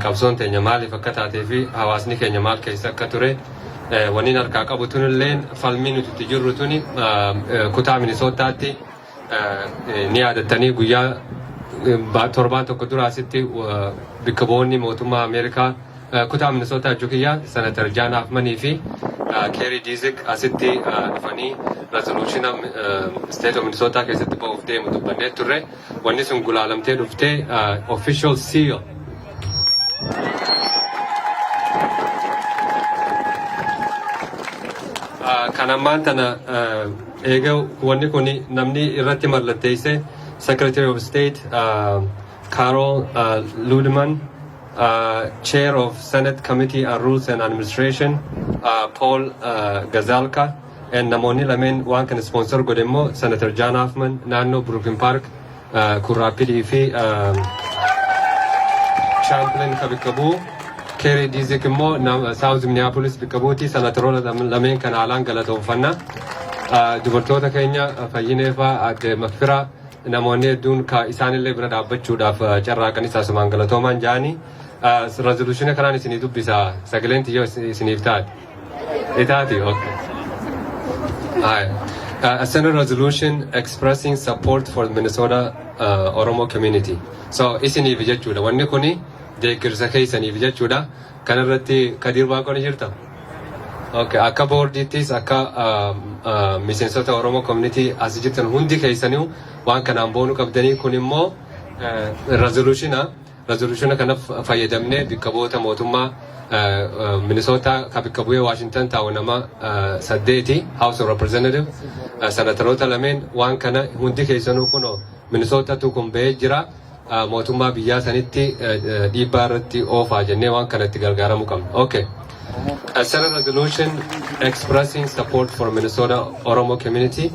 qabsoon teenya maaliif akka taatee fi hawaasni keenya maal keessa akka ture waniin harkaa qabu tunilleen falmii nuti itti jirru tuni kutaa Minisootaatti ni yaadattanii guyyaa torbaan tokko dura asitti bakka bu'oonni mootummaa Ameerikaa kutaa Minisootaa jukiyyaa senatar Jaan Afmanii fi Keeri Diizik asitti dhufanii resoluutiona state of Minnesota keessatti ba'uuf deemu dubbannee turre wanni sun gulaalamtee dhuftee official seal kan ammaan tana eega wanni kun namni irratti mallatteesse Secretary of State Carol Ludeman, Chair of Senate Committee on Rules and Administration Paul Gazalka, and namoonni lameen waan kana sponsor godhe immoo Senator John Hoffman naannoo Brooklyn Park Kurraapidii fi Champlain Kabikabu, Kerry Dizik immoo South Minneapolis Bikabuuti. Senatoroota lameen kana haalaan galatoomfanna. Dubartoota keenya fayyineefaa adde Makfiraa namoonni hedduun isaanillee bira dhaabbachuudhaaf carraaqanii asumaan galatoomaan jaanii resoluutiona kanaan isinii dubbisa sagaleen tiyyoo isiniif taate. Itaati, okay. A Senate resolution expressing support for the Minnesota Oromo community. So isiniif jechuudha. Wanni kuni deeggarsa keessaniif jechuudha. Kanarratti Kadir Baaqoo ni jirta? Okay, akka boordiittis akka miseensota Oromo community as jirtan hundi keessaniu waan kanaan boonu qabdanii kun immoo resoluutiona kana fayyadamnee bakka bu'oota mootummaa Minnesota ka bakka bu'ee Washington taa'u nama 8 House of Representative senatoroota lameen waan kana hundi keessanuu kunoo Minnesotatu kun ba'ee jira mootummaa biyyaa sanitti dhiibbaa irratti oofaa jennee waan kanatti gargaaramuu qabna. Okay. A Senate resolution expressing support for Minnesota Oromo community,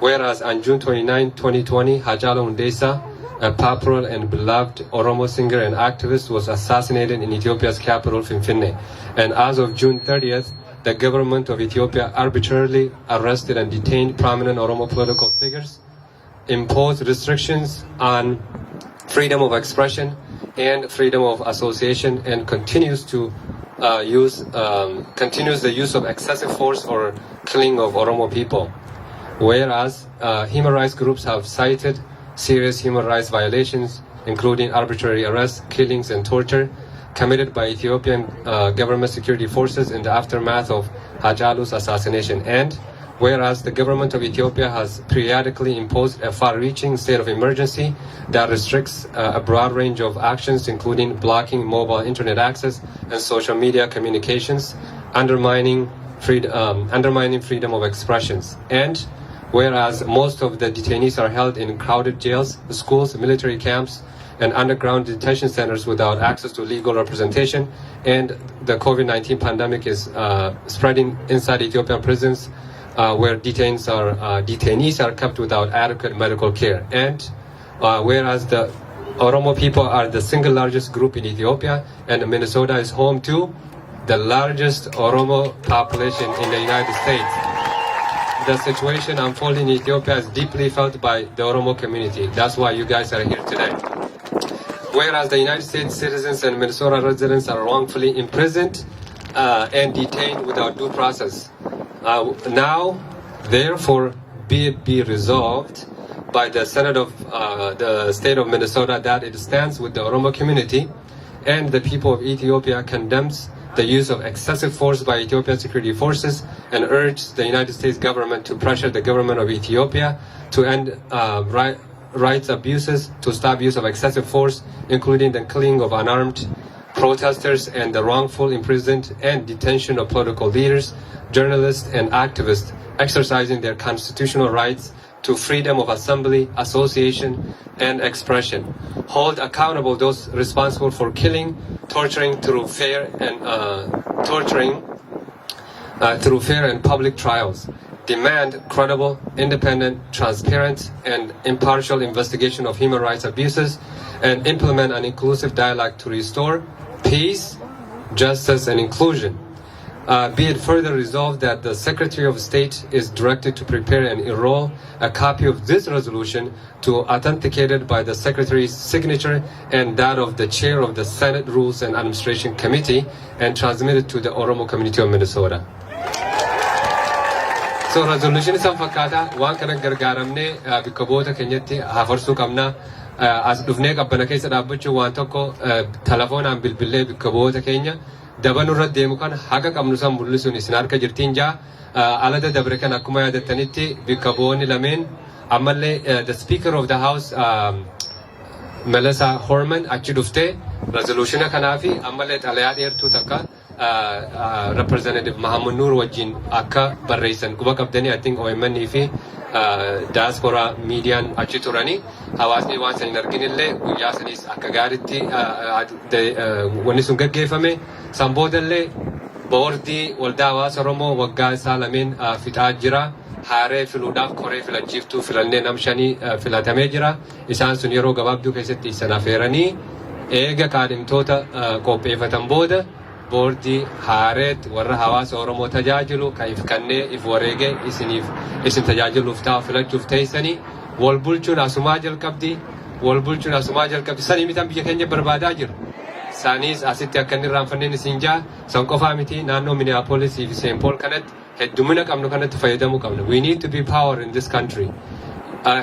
whereas on June 29, 2020, Hachalu Hundeessaa, a popular and beloved Oromo singer and activist, was assassinated in Ethiopia's capital, Finfinne. And as of June 30th, the government of Ethiopia arbitrarily arrested and detained prominent Oromo political figures, imposed restrictions on freedom of expression and freedom of association, and continues the use of excessive force or killing of Oromo people. Whereas human rights groups have cited serious human rights violations, including arbitrary arrests, killings, and torture committed by Ethiopian government security forces in the aftermath of Hachalu's assassination. And whereas the government of Ethiopia has periodically imposed a far-reaching state of emergency that restricts a broad range of actions, including blocking mobile internet access and social media communications, undermining freedom of expressions. And whereas most of the detainees are held in crowded jails, schools, military camps, and underground detention centers without access to legal representation, and the COVID-19 pandemic is spreading inside Ethiopian prisons, where detainees are kept without adequate medical care. And whereas the Oromo people are the single largest group in Ethiopia, and Minnesota is home to the largest Oromo population in the United States, the situation unfolding in Ethiopia is deeply felt by the Oromo community. That's why you guys are here today. Whereas the United States citizens and Minnesota residents are wrongfully imprisoned and detained without due process. Now, therefore, be it be resolved by the Senate of the state of Minnesota that it stands with the Oromo community, and the people of Ethiopia condemns the use of excessive force by Ethiopian security forces and urges the United States government to pressure the government of Ethiopia to end rights abuses, to stop use of excessive force, including the killing of unarmed protesters and the wrongful imprisonment and detention of political leaders, journalists, and activists exercising their constitutional rights to freedom of assembly, association, and expression. Hold accountable those responsible for killing, torturing through fair and public trials. Demand credible, independent, transparent, and impartial investigation of human rights abuses, and implement an inclusive dialogue to restore peace, justice, and inclusion. Be it further resolved that the Secretary of State is directed to prepare and enroll a copy of this resolution to authenticated by the Secretary's signature and that of the Chair of the Senate Rules and Administration Committee and transmitted to the Oromo community of Minnesota. So resolution is fakkaata waan kana gargaaramne bikka boota keenyatti hafarsuu qabna as dhufnee qabbana keessa dhaabbachuu waan tokko telefoonaan bilbilee bikka boota keenya dabanu irra deemu kan haga qabnu san mul'isuun isin harka jirtiin jaa alada dabre kan akkuma yaadattanitti bikka boonni lameen ammallee the speaker of the house Melissa Horman achi dhuftee resolution kanaa fi ammallee xalayaa dheertuu takka Representative Mahamud Noor wajjin akka barreessan quba qabdanii I think OMN fi diaspora meediaan achi turanii hawaasni waan san hin arginillee guyyaa sanis akka gaaritti wanni sun gaggeeffame san boodallee boordii waldaa hawaasa Oromoo waggaa isaa lameen fixaa jira haaree filuudhaaf koree filachiiftuu filannee nam shanii filatamee jira isaan sun yeroo gabaabduu keessatti isan affeeranii eega kaadhimtoota qopheeffatan booda boordii haareet warra hawaasa Oromoo tajaajilu kaif kannee if wareege isin tajaajiluuf ta'a filachuuf teessanii wal bulchuun asumaa jalqabdi sanii mitan biyya keenya barbaadaa jiru sanis asitti akka inni irraanfanneen isin jaa san qofaa miti naannoo Minneapolis fi St. Paul kanatti heddumina qabnu kanatti fayyadamuu qabna we need to be power in this country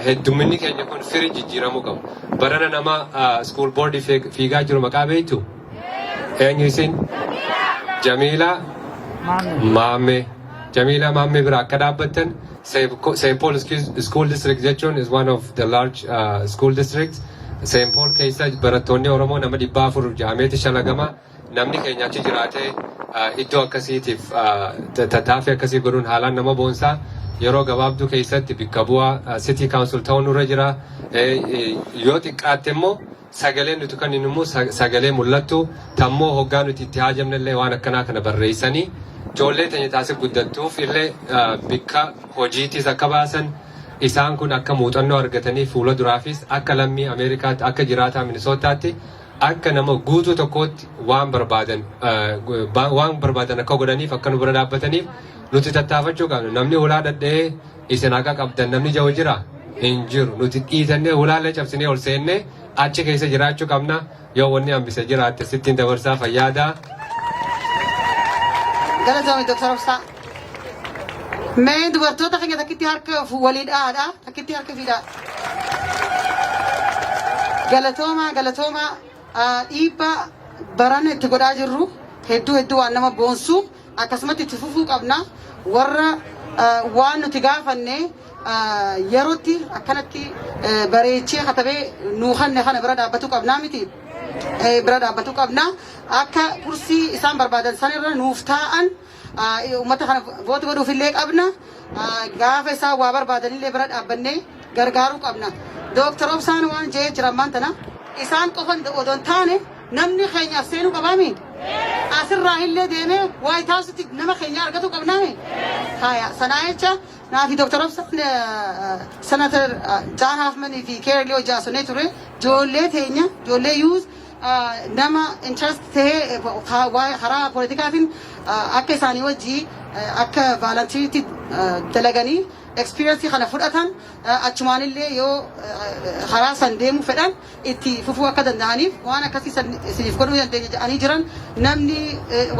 hedduminni keenya kun firii jijjiiramuu qabu barana nama school board fiigaa jiru maqaa beektu eenyu isin Jamila Mame bira akka dhaabbattan St. Paul School District jechuun is one of the large school districts St. Paul keessa barattoonni Oromoo nama 400 jaameeti shalagama namni keenya achi jiraatee iddoo akkasiitiif tattaaffii akkasii godhuun haalaan nama boonsaa yeroo gabaabduu keessatti bikka bu'aa city council ta'uun irra jira yoo xiqqaatte immoo sagaleen nuti kan immoo sagalee mul'attu tammoo hoggaa nuti itti haajamnellee waan akkanaa kana barreessanii ijoollee teenya taasif guddattuuf illee bikka hojiitis akka baasan isaan kun akka muuxannoo argatanii fuula duraafis akka lammii Ameerikaatti akka jiraataa Minisootaatti akka nama guutuu tokkootti waan barbaadan akka godhaniif akka nu bira dhaabbataniif nuti tattaafachuu qabna namni ulaa dhadhee isin akka qabdan namni jahu jira hin jiru nuti dhiitannee ulaallee cabsinee ol seennee achi keessa jiraachuu qabna yoo wanni hambise jiraatte sittiin dabarsaa fayyaadaa. Galatoomi Dr. Ibsaa. Mee dubartoota keenya takkitti harka waliidhaadha takkitti harka fiidhaa. Galatooma dhiibbaa barana itti godhaa jirru hedduu waan nama boonsu akkasumatti itti fufuu qabna warra waan nuti gaafanne yerootti akkanatti bareechee katabee nuuhanne kana bira dhaabbatuu qabnaa miti bira dhaabbatuu qabna akka kursii isaan barbaadan sanirra nuuf taa'an ummata kana vooti godhuuf illee qabna gaafa isaan waa barbaadanillee bira dhaabbannee gargaaruu qabna Dr. Ibsaan waan jee jiran maantana isaan qofan odoon taane namni keenyaaf seenuu qabaami asirraa illee deemee waayit haawusitti nama keenya argatu qabnaami haya sanaa jecha naafi Dr. Ibsaan Senator John Hoffman fi Kerry Ojaasonee ture ijoollee teenya ijoollee yuuz nama interest ta'ee karaa politikaatiin akka isaanii wajjii akka volunteeritti dalaganii experience kana fudhatan achumaanillee yoo karaa san deemuu fedhan itti fufuu akka danda'aniif waan akkasii isiniif godhuu danda'anii jiran namni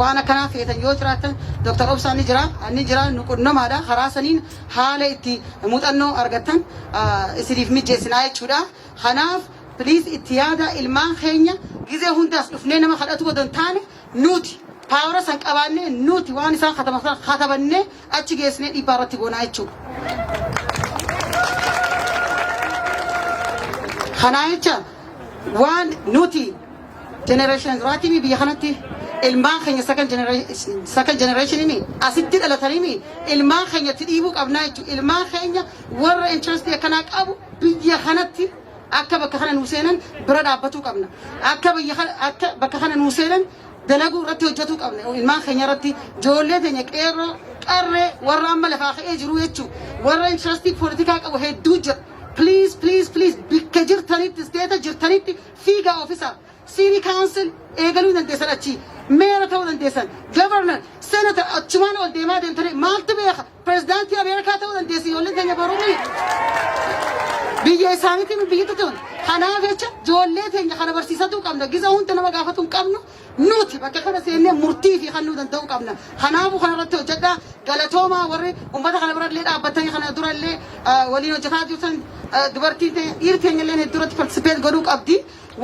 waan akkanaa feetan yoo jiraatan Dr. Ibsaan ni jira nu qunnamaadha karaa saniin haala itti muuxannoo argattan isiniif mijeessinaa jechuudha kanaaf please itti yaada ilmaan keenya gizee hundaas dhufnee nama kadhatu godhan taane nuti paawara san qabaannee nuti waan isaan katabannee achi geessinee dhiibbaa irratti goonaa jechuudha. Kanaa jecha waan nuti generation duraatiimi biyya kanatti ilmaan keenya second generation asitti dhalatanii ilmaan keenyatti dhiibuu qabnaa jechuudha. Ilmaan keenya warra interest akkanaa qabu biyya kanatti akka bakka kana nuu seenan bira dhaabbatuu qabna. Akka bakka kana nuu seenan dalaguu irratti hojjetuu qabna. Ilmaan keenya irratti ijoollee teenya qeerroo qarree warra amma lafaa ka'ee jiru jechuudha. Warra interest politikaa qabu hedduu jira. Please bikka jirtanitti steeta jirtanitti fiigaa ofisa city council eegaluu dandeessan achi meera ta'uu dandeessan governor senator achumaan ol deemaa deemtanii maaltu beeka pirezidaantii Ameerikaa ta'uu dandeessi ijoolleen keenya barumni biyya isaaniitiin biyyatti tun kanaaf jecha ijoollee keenya kana barsiisatu qabna giza hundi nama gaafatu hin qabnu nuti bakka kana seennee murtii fi kan nu danda'u qabna kanaafu kanarratti hojjedhaa galatoomaa warri ummata kana birallee dhaabbatanii kana durallee waliin hojjetaa jirtan dubartiin dhiirri keenya illee hedduuratti participate godhuu qabdi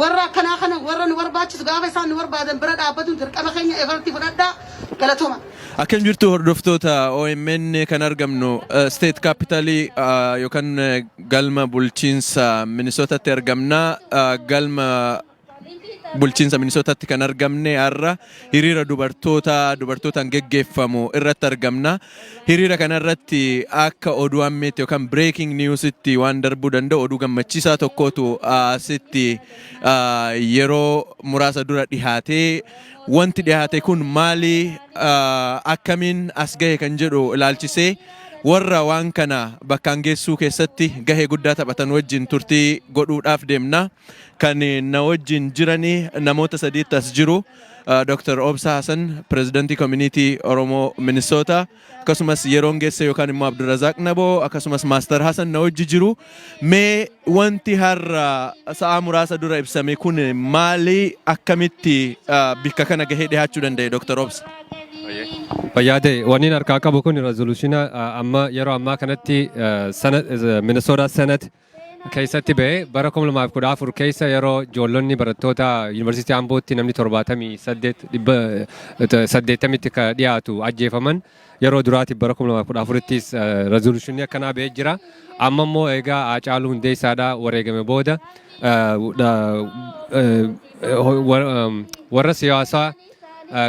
warra akkanaa kana warra nu barbaachisu gaafa isaan nu barbaadan bira dhaabbatuun dirqama keenya everti fudhadhaa galatooma. Akkam jirtu hordoftoota OMN kan argamnu state capitalii yookaan galma bulchiinsa Minnesotatti argamna galma bulchiinsa Minnesotatti kan argamne har'a hiriira dubartootaan geggeeffamu irratti argamna. Hiriira kanarratti akka oduu ammeetti yookaan breaking newsitti waan darbuu danda'u oduu gammachiisaa tokkotu asitti yeroo muraasa dura dhihaatee wanti dhihaate kun maali akkamiin as gahe kan jedhu ilaalchisee warra waan kana bakkaan geessuu keessatti gahee guddaa taphatan wajjin turtii godhuudhaaf deemna. Kan na wajjin jiranii namoota sadiitti as jiru Dr. Obsa Hassan Prezidantii Community Oromo Minnesota akkasumas yeroon geesse yookaan immoo Abdurrazaq Naboo akkasumas Master Hassan na wajji jiru. Mee wanti har'a sa'a muraasa dura ibsame kun maali akkamitti bikka kana gahee dhiyaachuu danda'e Dr. Obsa? Fayyaade wanni harkaa qabu kun resoluutiina amma yeroo ammaa kanatti Minnesota Senate keessatti ba'e bara 2014 keessa yeroo ijoollonni barattoota Yuunivarsiitii Ambootti namni 78tti ka dhiyaatu ajjeefaman yeroo duraati bara 2014ttis resoluutiinni akkanaa ba'ee jira. Amma immoo egaa Haacaaluu Hundeessaadhaa wareegame booda warra siyaasaa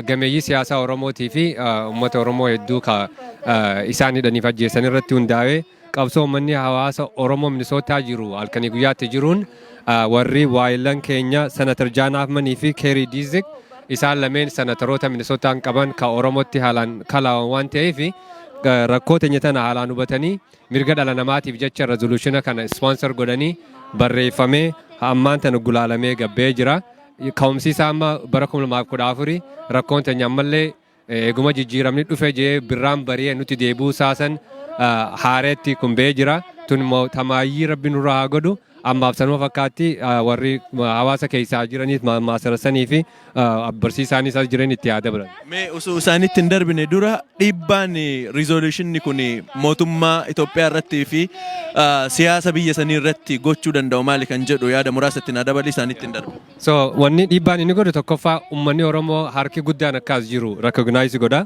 gameeyyii siyaasaa Oromootii fi uummata Oromoo hedduu isaan hidhaniif ajjeesan irratti hundaa'ee qabsoo uummanni hawaasa Oromoo Minnesootaa jiru halkanii guyyaatti jiruun warri waayilan keenya senatar Jaan Afmanii fi Keerii Diizik isaan lameen senataroota Minnesootaan qaban ka Oromootti haalaan kalaawan waan ta'eef rakkoo teenya tana haalaan hubatanii mirga dhala namaatiif jecha resoluutiina kana sponsor godhanii barreeffamee ammaan tana gulaalamee gabbee jira. Ka'umsiisaa amma bara 2014 rakkoon teenya ammallee eeguma jijjiiramni dhufe jee birraan bari'ee nuti deebuu saasan haareetti kun ba'ee jira. Tun immoo tamaayyii rabbi nurraa haa godhu ammaaf sanuma fakkaatti warri hawaasa keessaa jiraniif maasarasanii fi barsiisaanis as jiran itti yaada biran. Mee osoo isaanitti hin darbine dura dhiibbaan resoluutiinni kun mootummaa Itoophiyaa irratti fi siyaasa biyya sanii irratti gochuu danda'u maali kan jedhu yaada muraasatti na dabali isaanitti hin darbe. So wanni dhiibbaan inni godhu tokkoffaa uummanni Oromoo harki guddaan akkas jiru recognize godha.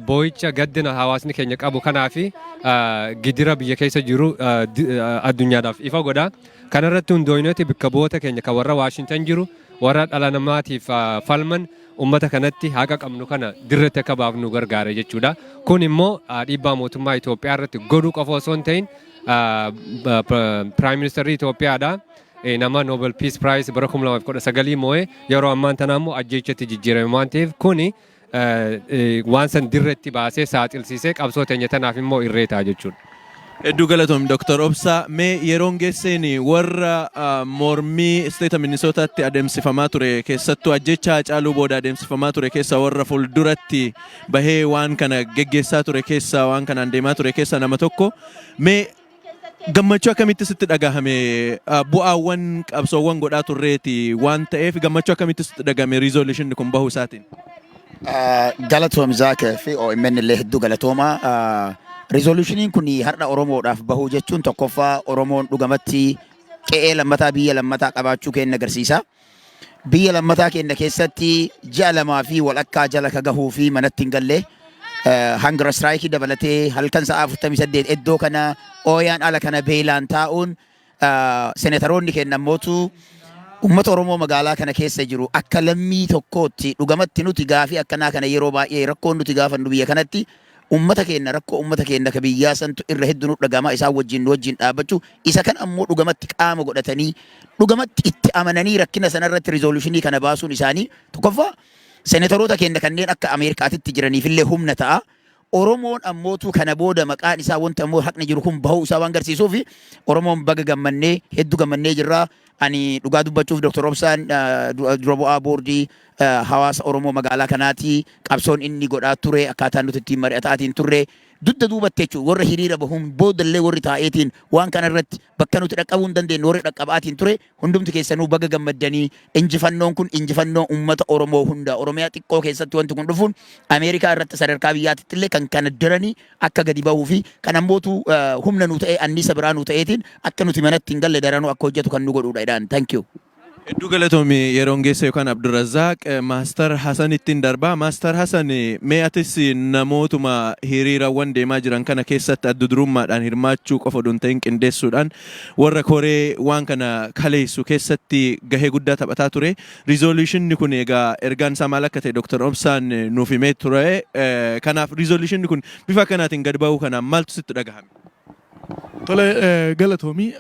Boo'icha gaddina hawaasni keenya qabu kanaa fi gidira biyya keessa jiru addunyaadhaaf ifa godha. Kanarratti hundooyinooti bakka bu'oota keenya kan warra Waashintan jiru warra dhala namaatiif falman uummata kanatti haqa qabnu kana dirreetti akka baafnu gargaara jechuudha. Kun immoo dhiibbaa mootummaa Itoophiyaa irratti godhuu qofa osoo hin ta'in Prime Minister Itoophiyaadha. Nama Nobel Peace Prize bara 2019 moo'ee yeroo ammaan tanaa immoo ajjeechatti jijjiirame waan ta'eef kuni waan san dirreetti baasee saaxilsiisee qabsoo teenya tanaaf immoo irreetaa jechuudha. Hedduu galatoom Dr. Obsa mee yeroon geesseen warra mormii State Minnesotaatti adeemsifamaa ture keessattuu ajjecha Haacaaluu booda adeemsifamaa ture keessa warra fuulduratti bahee waan kana geggeessaa ture keessa waan kanaan deemaa ture keessa nama tokko mee gammachuu akkamitti sitti dhagahame bu'aawwan qabsoowwan godhaa turreeti waan ta'eef gammachuu akkamitti sitti dhagahame resoluutiinni kun bahuu isaatiin? Galatoom Zaakee fi OMN illee hedduu galatooma. Resoluutiiniin kun har'a Oromoodhaaf bahuu jechuun tokkoffaa Oromoon dhugumatti qe'ee lammataa biyya lammataa qabaachuu keenya agarsiisa. Biyya lammataa keenya keessatti ji'a lamaa fi walakkaa jala ka gahuu fi manatti hin galle hunger strike dabalatee halkan sa'a 48 iddoo kana ooyaan ala kana beelaan taa'uun senataroonni keenya mootu ummata Oromoo magaalaa kana keessa jiru akka lammii tokkootti dhugumatti nuti gaafii akkanaa kana yeroo baay'ee rakkoon nuti gaafannu biyya kanatti ummata keenya rakkoo ummata keenya ka biyyaa santu irra hedduu nu dhagama isaa wajjin dhaabbachuu isa kan ammoo dhugumatti qaama godhatanii dhugumatti itti amananii rakkina sanarratti resoluutiinii kana baasuun isaanii tokkoffaa senataroota keenya kanneen akka Ameerikaatitti jiraniif illee humna ta'a. Oromoon ammootu kana booda maqaan isaa wanta ammoo haqni jiru kun bahuu isaa waan garsiisuuf Oromoon baga gammannee hedduu gammannee jirra. Ani dhugaa dubbachuuf Dr. Obsaan dura bu'aa boordii hawaasa Oromoo magaalaa kanaati qabsoon inni godhaa ture akkaataan nuti ittiin mari'ataatiin turre dudda duubatte jechuudha warra hiriira bahuun boodallee warri taa'eetiin waan kana irratti bakka nuti dhaqqabuu hin dandeenye warri dhaqqabaatiin ture hundumti keessanuu baga gammaddanii injifannoon kun injifannoo ummata Oromoo hunda Oromiyaa xiqqoo keessatti wanti kun dhufuun Ameerikaa irratti sadarkaa biyyaatti illee kan kana diranii akka gadi bahuu fi kan ammootu humna nu ta'e anniisa biraa nu ta'eetiin akka nuti manatti hin galle daranuu akka hojjetu kan nu godhuudha jedhaan. Thank you. Hedduu galatoomi yeroon geessa yookaan Abdurrazzaaq Maastar Hasan ittiin darbaa. Maastar Hasan mee atis namootuma hiriirawwan deemaa jiran kana keessatti adda durummaadhaan hirmaachuu qofa osoo hin ta'in qindeessuudhaan warra koree waan kana kaleessu keessatti gahee guddaa taphataa ture. Rizooluushinni kun egaa ergaan isaa maal akka ta'e Dr. Obsaan nuuf himee ture. Kanaaf rizooluushinni kun bifa kanaatiin gad bahuu kanaan maaltu sitti dhagahame? Tole galatoomi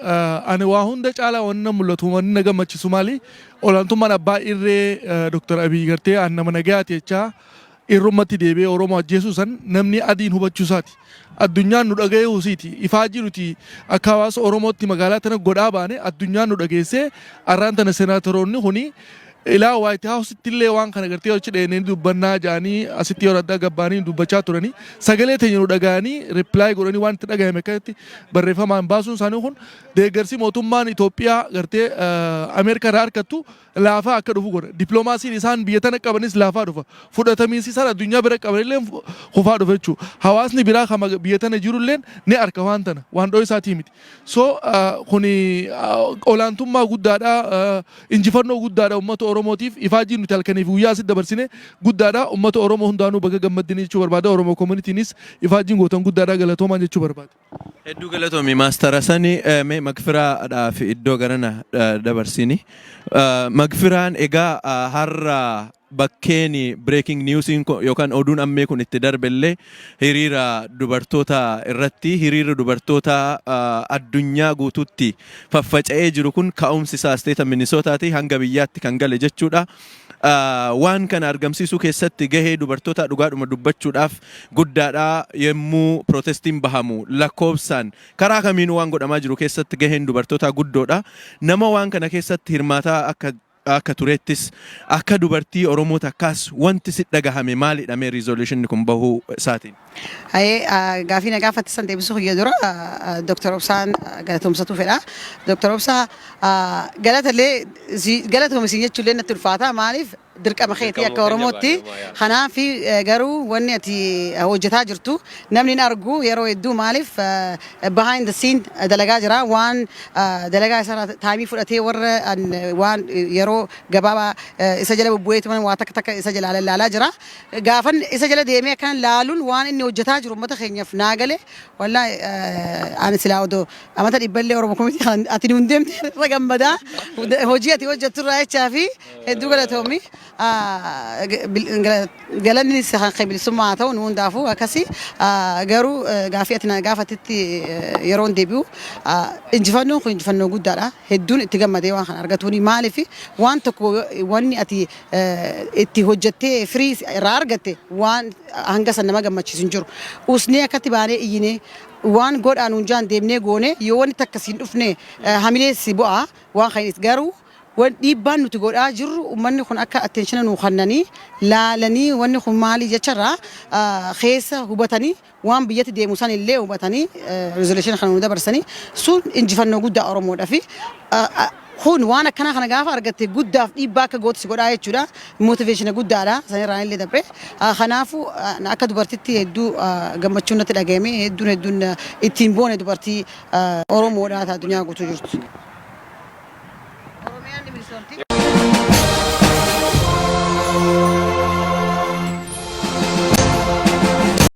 ani waa hunda caalaa wanna mul'atu wanna gammachiisu maali olaantummaan abbaa irree Dr. Abiy gartee an nama nagaati jechaa irrummatti deebi'ee Oromoo ajjeesuu san namni adiin hubachuusaati. Addunyaan nu dhagayeehuusiiti. Ifaajii nuti akka hawaasa Oromootti magaalaa tana godhaa baane addunyaan nu dhageessee arraan tana senaatoroonni kuni ilaa White House illee waan kana gartee hojii dheenee dubbannaa jaanii asitti yeroo adda gabbaanii dubbachaa turanii sagalee teenya nu dhagaanii reply godhanii waan itti dhagahame akkatti barreeffamaan baasuun isaanii kun deeggarsi mootummaan Itoophiyaa gartee Ameerikaa irraa harkattu laafaa akka dhufu godha. Dippiloomaasiin isaan biyya tana qabanis laafaa dhufa. Fudhatamiinsi isaan addunyaa bira qabanillee hufaa dhufa jechuudha. Hawaasni biraa kan biyya tana jirullee ni harka waan tana waan dhoo isaatii miti. So kuni olaantummaa guddaadha injifannoo guddaadha uummata Oromootiif ifaajii nuti halkaniif guyyaa asitti dabarsine guddaadha uummata Oromoo hundaanuu baga gammaddanii jechuu barbaada. Oromoo communitynis ifaajiin gootan guddaadha galatoomaa jechuu barbaada. Hedduu galatoomi Maastar Hasan mee Magfiraadhaaf iddoo garana dabarsini. Magfiraan egaa har'a bakkeen breaking news yookaan oduun ammee kun itti darbellee hiriira dubartoota irratti hiriira dubartoota addunyaa guutuutti faffaca'ee jiru kun ka'umsi isaa isteeta Minisootaati hanga biyyaatti kan gale jechuudha. Waan kana argamsiisuu keessatti gahee dubartoota dhugaadhuma dubbachuudhaaf guddaadha yemmuu protestiin bahamu lakkoofsaan karaa kamiinuu waan godhamaa jiru keessatti gaheen dubartoota guddoodha. Nama waan kana keessatti hirmaataa akka tureettis akka dubartii Oromoo takkaas wanti si dhagahame maalidha mee rizooluushinni kun bahuu isaatiin? Gaafii na gaafattisan deebisuu hiyya dura Dr. Obsaan galatoomsatu fedha. Dr. Obsaa galatoomsi jechuullee natti ulfaata maaliif dirqama keetii akka Oromootti kanaaf garuu wanni ati hojjetaa jirtu namni argu yeroo hedduu maaliif behind the scene dalagaa jira waan dalagaa isaa taayimii fudhatee warra waan yeroo gabaabaa isa jala bubbu'eetu waan takka isa jala laalaa jira gaafan isa jala deemee kan laaluun waan inni hojjetaa jiru uummata keenyaaf naagale wallahi ani silaa odoo amata dhibballee Oromoo komitii ati nuun deemte irra gammadaa hojii ati hojjettu irraa jechaa fi hedduu galatoomi. Galanni kan bilisummaa ta'u nu hundaafuu akkasii garuu gaafii ati gaafatitti yeroo deebi'u injifannoon kun injifannoo guddaadha. Hedduun itti gammadee waan kana argatuuni maaliif waan tokko wanni ati itti hojjettee firii irraa argatte waan hanga san nama gammachiisu hin jiru. Usnee akkatti baanee iyyinee waan godhaan hunjaan deemnee goone yoo wanni takkasiin dhufne hamilee si bu'a waan kanis garuu wan dhiibbaan nuti godhaa jirru uummanni kun akka attention nu kannanii laalanii wanni kun maali jecharraa keessa hubatanii waan biyyatti deemu san illee hubatanii resolution kan nu dabarsanii sun injifannoo guddaa Oromoodhaa fi kun waan akkana kana gaafa argatte guddaaf dhiibbaa akka gootu si godhaa jechuudha motivation guddaadha sanirraan illee dabre kanaafu akka dubartitti hedduu gammachuun natti dhagahame hedduun ittiin boone dubartii Oromoodhaa addunyaa guutuu jirtu.